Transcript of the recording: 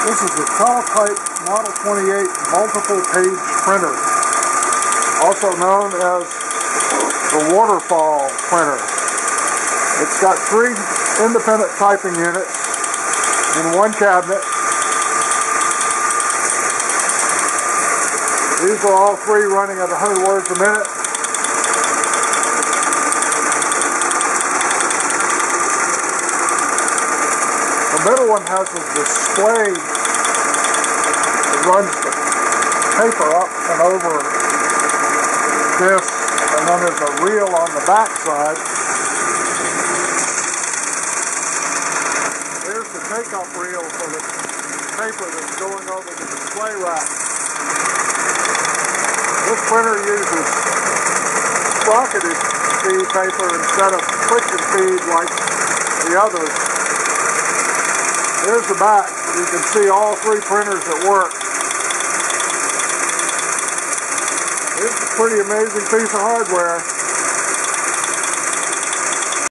This is the Teletype Model 28 multiple page printer, also known as the waterfall printer. It's got 3 independent typing units in one cabinet. These are all 3 running at 100 words a minute. The middle one has a display that runs the paper up and over this, and then there's a reel on the back side. There's the take-up reel for the paper that's going over the display rack. This printer uses brocketed feed paper instead of friction feed like the others. Here's the back. You can see all 3 printers at work. It's a pretty amazing piece of hardware.